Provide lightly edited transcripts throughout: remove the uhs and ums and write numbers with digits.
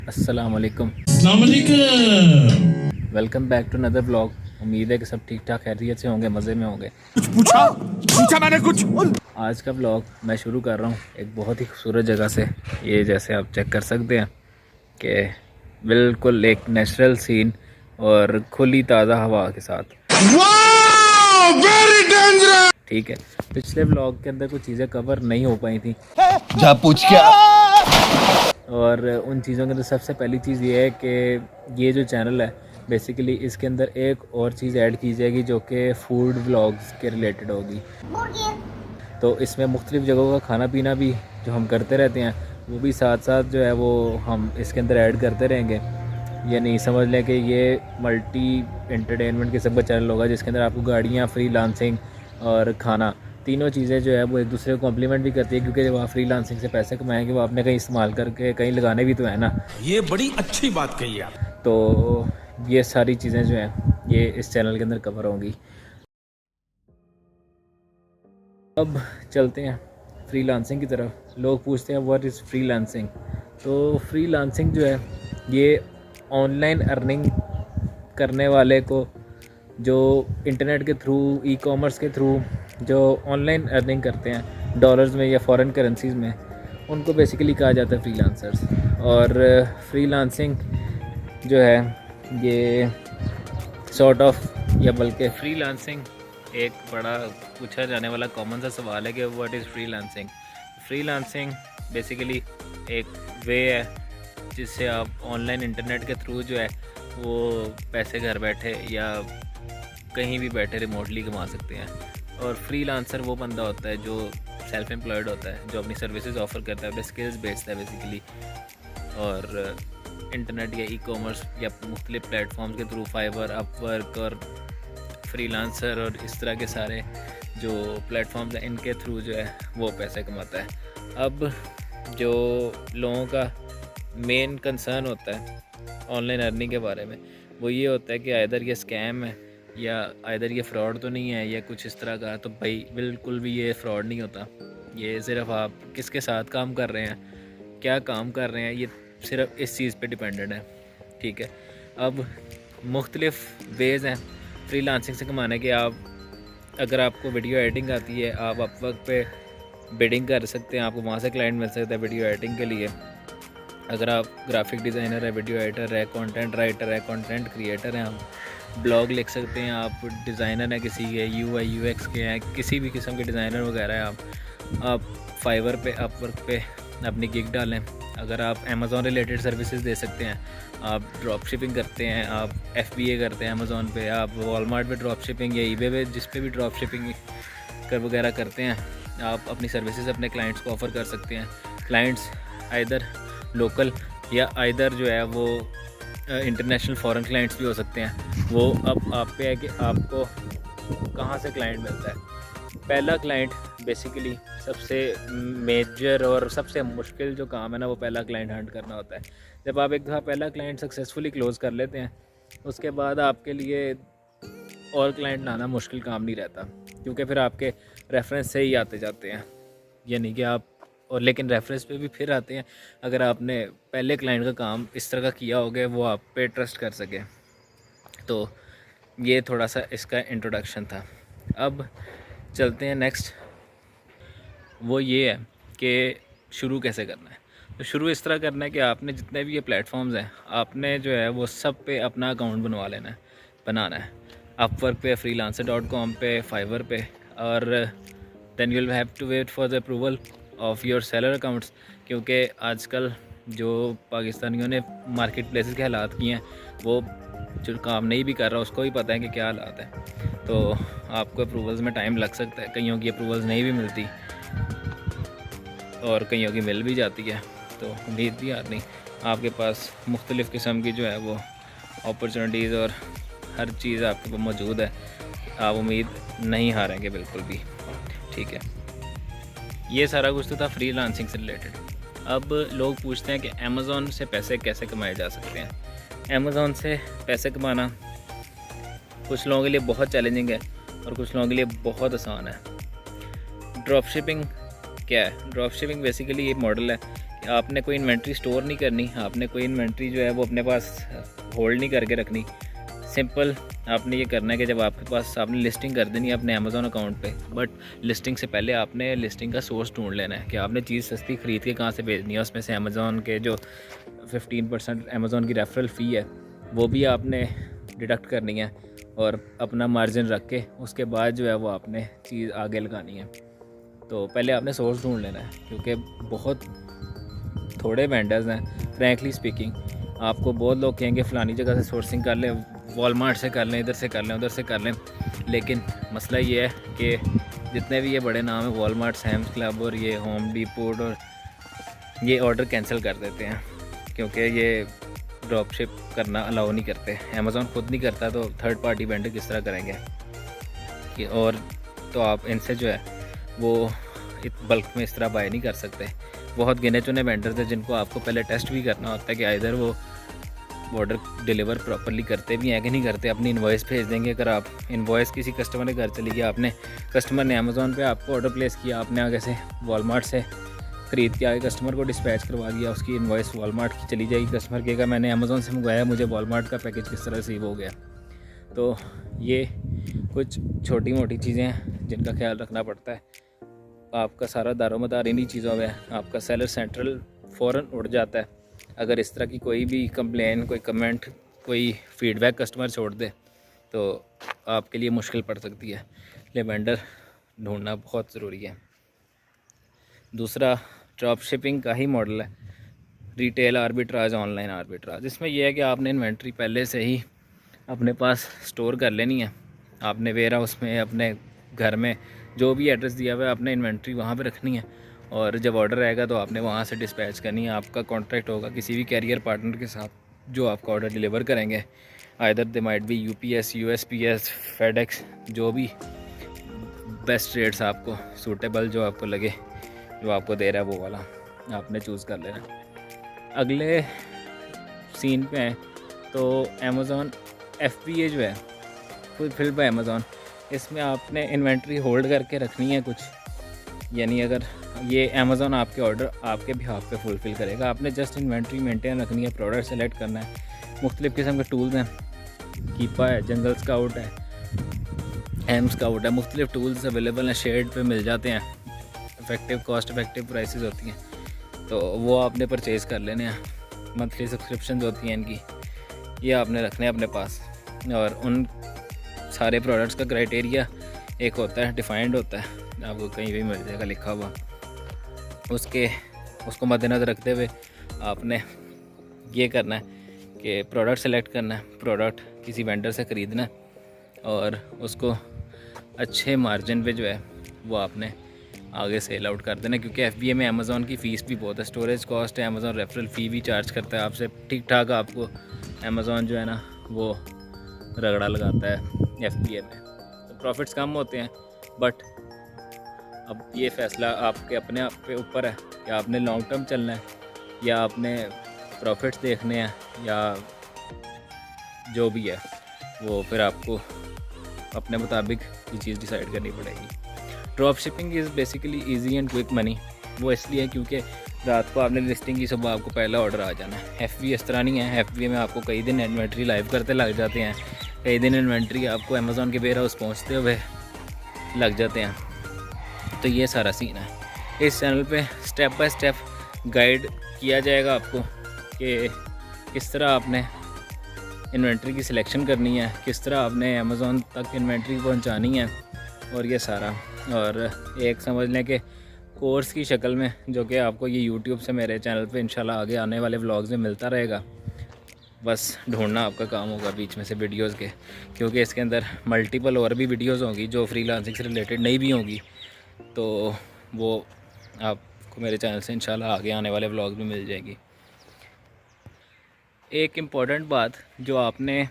अस्सलाम वालेकुम। Welcome back to another vlog. उम्मीद है कि सब ठीक ठाक खैरियत से होंगे, मज़े में होंगे। कुछ पूछा मैंने कुछ। आज का व्लॉग मैं शुरू कर रहा हूँ एक बहुत ही खूबसूरत जगह से। ये जैसे आप चेक कर सकते हैं कि बिल्कुल एक नेचुरल सीन और खुली ताज़ा हवा के साथ। Very dangerous. ठीक है, पिछले व्लॉग के अंदर कुछ चीज़ें कवर नहीं हो पाई थी जा पूछ क्या। और उन चीज़ों के अंदर सबसे पहली चीज़ ये है कि ये जो चैनल है बेसिकली इसके अंदर एक और चीज़ ऐड की जाएगी जो कि फूड व्लॉग्स के रिलेटेड होगी। तो इसमें मुख्तलिफ़ जगहों का खाना पीना भी जो हम करते रहते हैं वो भी साथ साथ जो है वो हम इसके अंदर ऐड करते रहेंगे। ये नहीं समझ लें कि ये मल्टी एंटरटेनमेंट किस्म का चैनल होगा जिसके अंदर आपको गाड़ियाँ, फ्रीलांसिंग और खाना तीनों चीज़ें जो है वो एक दूसरे को कॉम्प्लीमेंट भी करती है, क्योंकि जब आप फ्रीलांसिंग से पैसे कमाएंगे वो आपने कहीं इस्तेमाल करके कहीं लगाने भी तो है ना। ये बड़ी अच्छी बात कही आप। तो ये सारी चीज़ें जो हैं ये इस चैनल के अंदर कवर होंगी। अब चलते हैं फ्रीलांसिंग की तरफ। लोग पूछते हैं व्हाट इज़ फ्रीलांसिंग। तो फ्रीलांसिंग जो है ये ऑनलाइन अर्निंग करने वाले को, जो इंटरनेट के थ्रू, ई कॉमर्स के थ्रू जो ऑनलाइन अर्निंग करते हैं डॉलर्स में या फॉरेन करेंसीज़ में, उनको बेसिकली कहा जाता है फ्रीलांसर्स। और फ्रीलांसिंग जो है ये सॉर्ट ऑफ, या बल्कि फ्रीलांसिंग एक बड़ा पूछा जाने वाला कॉमन सा सवाल है कि what is freelancing. Freelancing basically एक वे है जिससे आप ऑनलाइन इंटरनेट के थ्रू जो है वो पैसे घर बैठे या कहीं भी बैठे रिमोटली कमा सकते हैं। और फ्रीलांसर वो बंदा होता है जो सेल्फ एम्प्लॉयड होता है, जो अपनी सर्विसेज ऑफ़र करता है, स्किल्स बेस्ड है बेसिकली। और इंटरनेट या ई कॉमर्स या मुख्तलिफ प्लेटफॉर्म्स के थ्रू, फाइवर, अपवर्क और फ्रीलांसर और इस तरह के सारे जो प्लेटफॉर्म्स हैं इनके थ्रू जो है वो पैसे कमाता है। अब जो लोगों का मेन कंसर्न होता है ऑनलाइन अर्निंग के बारे में वो ये होता है कि आइदर ये स्कैम है या आइदर ये फ्रॉड तो नहीं है या कुछ इस तरह का। तो भाई बिल्कुल भी ये फ्रॉड नहीं होता। ये सिर्फ आप किसके साथ काम कर रहे हैं, क्या काम कर रहे हैं, ये सिर्फ इस चीज़ पे डिपेंडेंट है। ठीक है, अब मुख्तलिफ वेज़ हैं फ्रीलांसिंग से कमाने के। आप अगर आपको वीडियो एडिटिंग आती है आप अपवर्क पे बिडिंग कर सकते हैं, आपको वहाँ से क्लाइंट मिल सकता है वीडियो एडिटिंग के लिए। अगर आप ग्राफिक डिज़ाइनर है, वीडियो एडिटर है, कंटेंट राइटर है, कंटेंट क्रिएटर हैं, आप ब्लॉग लिख सकते हैं, आप डिज़ाइनर हैं किसी के, UI UX के हैं, किसी भी किस्म के डिज़ाइनर वगैरह हैं, आप फाइवर पे, अपवर्क पे अपनी गिग डालें। अगर आप अमेज़ॉन रिलेटेड सर्विसेज दे सकते हैं, आप ड्रॉप शिपिंग करते हैं, आप FBA करते हैं अमेज़ॉन पे, आप वॉलमार्ट पे ड्रॉप शिपिंग या eBay पे जिस पे भी ड्रॉप शिपिंग कर वगैरह करते हैं, आप अपनी सर्विसेज अपने क्लाइंट्स को ऑफ़र कर सकते हैं। क्लाइंट्स आइदर लोकल या आइदर जो है वो इंटरनेशनल फॉरेन क्लाइंट्स भी हो सकते हैं। वो अब आप पे है कि आपको कहाँ से क्लाइंट मिलता है। पहला क्लाइंट बेसिकली सबसे मेजर और सबसे मुश्किल जो काम है ना वो पहला क्लाइंट हंट करना होता है। जब आप एक दफ़ा पहला क्लाइंट सक्सेसफुली क्लोज़ कर लेते हैं उसके बाद आपके लिए और क्लाइंट लाना मुश्किल काम नहीं रहता, क्योंकि फिर आपके रेफरेंस से ही आते जाते हैं। यानी कि आप और लेकिन रेफरेंस पे भी फिर आते हैं अगर आपने पहले क्लाइंट का काम इस तरह का किया होगा वो आप पे ट्रस्ट कर सके। तो ये थोड़ा सा इसका इंट्रोडक्शन था। अब चलते हैं नेक्स्ट। वो ये है कि शुरू कैसे करना है। तो शुरू इस तरह करना है कि आपने जितने भी ये प्लेटफॉर्म्स हैं आपने जो है वो सब पे अपना अकाउंट बनाना है। अपवर्क पे, freelancer.com पे, फाइवर पे, और then you will have to wait for the approval of your seller accounts, क्योंकि आजकल जो पाकिस्तानियों ने मार्केट प्लेसेस के हालात किए हैं वो जो काम नहीं भी कर रहा उसको भी पता है कि क्या हालात है। तो आपको अप्रूवल्स में टाइम लग सकता है, कईयों की अप्रूवल्स नहीं भी मिलती और कईयों की मिल भी जाती है। तो उम्मीद भी आती आपके पास मुख्तलिफ़ किस्म की जो है वो अपॉर्चुनिटीज़ और हर चीज़ आपके पास मौजूद है। आप उम्मीद नहीं हारेंगे बिल्कुल भी। ठीक है, ये सारा कुछ तो था फ्रीलांसिंग से रिलेटेड। अब लोग पूछते हैं कि अमेज़ॉन से पैसे कैसे कमाए जा सकते हैं। अमेज़ॉन से पैसे कमाना कुछ लोगों के लिए बहुत चैलेंजिंग है और कुछ लोगों के लिए बहुत आसान है। ड्रॉप शिपिंग क्या है? ड्रॉप शिपिंग बेसिकली ये मॉडल है आपने कोई इन्वेंट्री स्टोर नहीं करनी, आपने कोई इन्वेंट्री जो है वो अपने पास होल्ड नहीं करके रखनी। सिंपल आपने ये करना है कि जब आपके पास, आपने लिस्टिंग कर देनी है अपने अमेज़ॉन अकाउंट पे, बट लिस्टिंग से पहले आपने लिस्टिंग का सोर्स ढूंढ लेना है कि आपने चीज़ सस्ती ख़रीद के कहाँ से भेजनी है। उसमें से अमेज़ॉन के जो 15% अमेज़ॉन की रेफरल फ़ी है वो भी आपने डिडक्ट करनी है और अपना मार्जिन रख के उसके बाद जो है वो आपने चीज़ आगे लगानी है। तो पहले आपने सोर्स ढूंढ लेना है, क्योंकि बहुत थोड़े वेंडर्स हैं फ्रैंकली स्पीकिंग। आपको बहुत लोग कहेंगे फ़लानी जगह से सोर्सिंग कर लें, वॉलमार्ट से कर लें, इधर से कर लें, उधर से कर लें, लेकिन मसला ये है कि जितने भी ये बड़े नाम हैं, वॉलमार्ट, सैम्स क्लब और ये होम डिपो, और ये ऑर्डर कैंसिल कर देते हैं क्योंकि ये ड्रॉप शिप करना अलाउ नहीं करते। अमेज़ॉन खुद नहीं करता तो थर्ड पार्टी वेंडर किस तरह करेंगे कि, और तो आप इनसे जो है वो बल्क में इस तरह बाय नहीं कर सकते। बहुत गिने चुने वेंडर्स हैं जिनको आपको पहले टेस्ट भी करना होता है कि इधर वो ऑर्डर डिलीवर प्रॉपरली करते भी हैं कि नहीं करते। अपनी इनवॉइस भेज देंगे। अगर आप इनवॉइस किसी कस्टमर के घर चली गई, आपने कस्टमर ने अमेज़ॉन पे आपको ऑर्डर प्लेस किया, आपने आगे से वॉलमार्ट से ख़रीद के आगे कस्टमर को डिस्पैच करवा दिया, उसकी इनवॉइस वॉलमार्ट की चली जाएगी। कस्टमर कहेगा मैंने अमेज़ॉन से मंगवाया, मुझे वॉलमार्ट का पैकेज किस तरह रिसीव हो गया। तो ये कुछ छोटी मोटी चीज़ें हैं जिनका ख्याल रखना पड़ता है। आपका सारा दारोमदार इन्हीं चीज़ों में है। आपका सेलर सेंट्रल फ़ौरन उड़ जाता है अगर इस तरह की कोई भी कंप्लेन, कोई कमेंट, कोई फीडबैक कस्टमर छोड़ दे तो आपके लिए मुश्किल पड़ सकती है। इसलिए वेंडर ढूंढना बहुत ज़रूरी है। दूसरा ड्रॉप शिपिंग का ही मॉडल है, रिटेल आर्बिट्राज, ऑनलाइन आर्बिट्राज। इसमें यह है कि आपने इन्वेंट्री पहले से ही अपने पास स्टोर कर लेनी है। आपने वेयर हाउस में, अपने घर में जो भी एड्रेस दिया हुआ है, आपने इन्वेंट्री वहाँ पे रखनी है और जब ऑर्डर आएगा तो आपने वहाँ से डिस्पैच करनी है। आपका कॉन्ट्रैक्ट होगा किसी भी कैरियर पार्टनर के साथ जो आपका ऑर्डर डिलीवर करेंगे। Either they might be UPS, USPS, FedEx, जो भी बेस्ट रेट्स आपको सूटेबल जो आपको लगे, जो आपको दे रहा है वो वाला आपने चूज़ कर लेना। अगले सीन पे हैं तो अमेज़ॉन FBA जो है, फुलफिल्ड बाय अमेज़ॉन, इसमें आपने इन्वेंट्री होल्ड करके रखनी है कुछ, यानी अगर ये अमेज़ॉन आपके ऑर्डर आपके भी हाथ पे फुलफ़िल करेगा। आपने जस्ट इन्वेंट्री मेंटेन रखनी है, प्रोडक्ट सेलेक्ट करना है। मुख्तलिफ़ किस्म के टूल्स हैं, कीपा है, जंगल स्काउट है, एम स्काउट है, मुख्तलिफ़ टूल्स अवेलेबल हैं, शेड पे मिल जाते हैं, इफेक्टिव कॉस्ट इफेक्टिव प्राइसेस होती हैं, तो वो आपने परचेज़ कर लेने हैं। मंथली सब्सक्रिप्शन होती हैं इनकी, ये आपने रखने हैं अपने पास। और उन सारे प्रोडक्ट्स का क्राइटेरिया एक होता है, डिफाइंड होता है, आपको कहीं भी मिल जाएगा लिखा हुआ। उसको मद्देनज़र रखते हुए आपने ये करना है कि प्रोडक्ट सेलेक्ट करना है, प्रोडक्ट किसी वेंडर से ख़रीदना है और उसको अच्छे मार्जिन पे जो है वो आपने आगे सेल आउट कर देना। क्योंकि FBA में अमेज़ॉन की फ़ीस भी बहुत है, स्टोरेज कॉस्ट है, अमेज़ॉन रेफरल फ़ी भी चार्ज करता है आपसे। ठीक ठाक आपको अमेज़ॉन जो है ना वो रगड़ा लगाता है FBA में, तो प्रॉफिट्स कम होते हैं। बट अब ये फ़ैसला आपके अपने आप पे ऊपर है कि आपने लॉन्ग टर्म चलना है या आपने प्रॉफिट्स देखने हैं, या जो भी है वो फिर आपको अपने मुताबिक ये चीज़ डिसाइड करनी पड़ेगी। Drop shipping is basically easy and quick money. वो इसलिए क्योंकि रात को आपने लिस्टिंग की, सुबह आपको पहला ऑर्डर आ जाना है। FBA इस तरह नहीं है। FBA में आपको कई दिन इन्वेंट्री लाइव करते लग जाते हैं, कई दिन इन्वेंट्री आपको अमेज़ॉन के वेयर हाउस पहुँचते हुए लग जाते हैं। तो ये सारा सीन है। इस चैनल पे स्टेप बाय स्टेप गाइड किया जाएगा आपको कि किस तरह आपने इन्वेंट्री की सिलेक्शन करनी है, किस तरह आपने अमेज़ॉन तक इन्वेंट्री पहुंचानी है, और ये सारा, और एक समझ लें कि कोर्स की शक्ल में, जो कि आपको ये यूट्यूब से मेरे चैनल पे इंशाल्लाह आगे आने वाले व्लॉग्स में मिलता रहेगा। बस ढूंढना आपका काम होगा बीच में से वीडियोस के, क्योंकि इसके अंदर मल्टीपल और भी वीडियोस होंगी जो फ्रीलांसिंग से रिलेटेड नहीं भी होंगी, तो वो आपको मेरे चैनल से इंशाल्लाह आगे आने वाले व्लॉग्स में मिल जाएगी। एक इम्पॉर्टेंट बात, जो आपने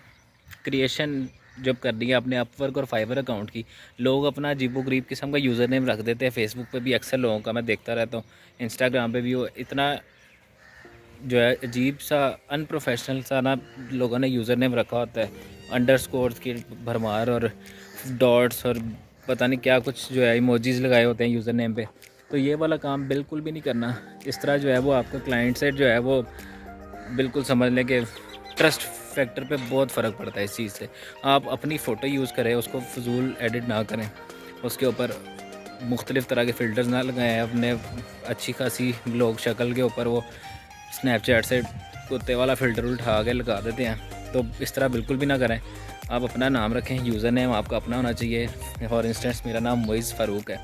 क्रिएशन जब कर दी है अपने अपवर्क और फाइवर अकाउंट की, लोग अपना अजीबो गरीब किस्म का यूज़र नेम रख देते हैं। फेसबुक पे भी अक्सर लोगों का मैं देखता रहता हूँ, इंस्टाग्राम पे भी वो इतना जो है अजीब सा अनप्रोफेशनल सा ना लोगों ने यूज़र नेम रखा होता है, अंडरस्कोर्स की भरमार और डॉट्स और पता नहीं क्या कुछ जो है इमोजीज़ लगाए होते हैं यूज़र नेम पे। तो ये वाला काम बिल्कुल भी नहीं करना। इस तरह जो है वो आपका क्लाइंट से जो है वो बिल्कुल समझ लें कि ट्रस्ट फैक्टर पे बहुत फ़र्क पड़ता है इस चीज़ से। आप अपनी फ़ोटो यूज़ करें, उसको फजूल एडिट ना करें, उसके ऊपर मुख्तलिफ़ तरह के फ़िल्टर्स ना लगाएं। अपने अच्छी खासी लोग शक्ल के ऊपर वो स्नैपचैट से कुत्ते वाला फ़िल्टर उठा के लगा देते हैं, तो इस तरह बिल्कुल भी ना करें। आप अपना नाम रखें, यूज़र नेम आपका अपना होना चाहिए। फॉर इंस्टेंस मेरा नाम मोइज़ फ़ारूक है,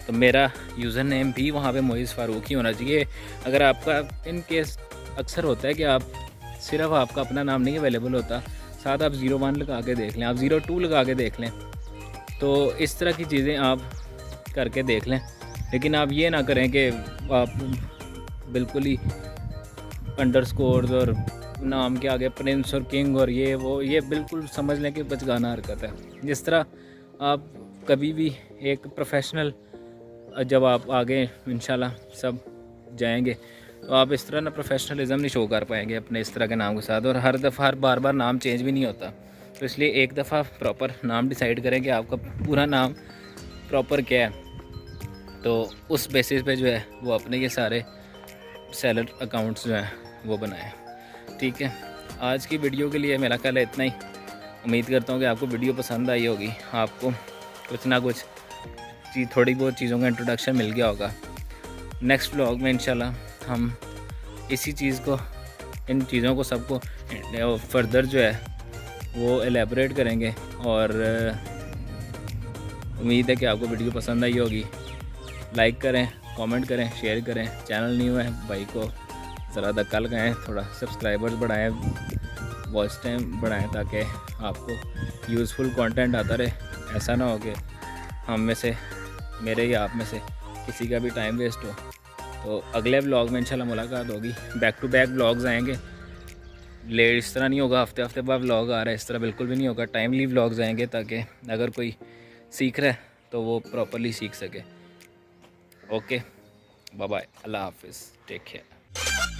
तो मेरा यूज़र नेम भी वहाँ पे मोइज़ फ़ारूक ही होना चाहिए। अगर आपका इन केस अक्सर होता है कि आप सिर्फ आपका अपना नाम नहीं अवेलेबल होता, साथ आप 01 लगा के देख लें, आप 02 लगा के देख लें, तो इस तरह की चीज़ें आप करके देख लें। लेकिन आप ये ना करें कि आप बिल्कुल ही अंडरस्कोर्स और नाम के आगे प्रिंस और किंग और ये बिल्कुल समझ लें कि बचगाना हरकत है। जिस तरह आप कभी भी एक प्रोफेशनल, जब आप आगे इंशाल्लाह सब जाएंगे, तो आप इस तरह ना प्रोफेशनलिज्म नहीं शो कर पाएंगे अपने इस तरह के नाम के साथ। और हर दफ़ा बार बार नाम चेंज भी नहीं होता, तो इसलिए एक दफ़ा प्रॉपर नाम डिसाइड करें कि आपका पूरा नाम प्रॉपर क्या है, तो उस बेसिस पे जो है वो अपने ये सारे सेलर अकाउंट्स जो हैं वो बनाएं। ठीक है, आज की वीडियो के लिए मेरा ख्याल है इतना ही। उम्मीद करता हूँ कि आपको वीडियो पसंद आई होगी, आपको कुछ ना कुछ थोड़ी बहुत चीज़ों का इंट्रोडक्शन मिल गया होगा। नेक्स्ट व्लॉग में इंशाल्लाह हम इसी चीज़ को, इन चीज़ों को सबको फर्दर जो है वो एलेबरेट करेंगे। और उम्मीद है कि आपको वीडियो पसंद आई होगी। लाइक करें, कमेंट करें, शेयर करें। चैनल न्यू है, भाई को ज़रा धक्का लगाएँ, थोड़ा सब्सक्राइबर्स बढ़ाएं, वॉच टाइम बढ़ाएं, ताकि आपको यूज़फुल कंटेंट आता रहे। ऐसा ना हो कि हम में से, मेरे या आप में से किसी का भी टाइम वेस्ट हो। तो अगले व्लॉग में इंशाल्लाह मुलाकात होगी। बैक टू बैक व्लॉग्स आएंगे, लेट इस तरह नहीं होगा हफ्ते हफ्ते बाद व्लॉग आ रहा है, इस तरह बिल्कुल भी नहीं होगा। टाइमली व्लॉग्स आएंगे ताकि अगर कोई सीख रहा है तो वो प्रॉपरली सीख सके। ओके, बाय बाय, अल्लाह हाफिज़, टेक केयर।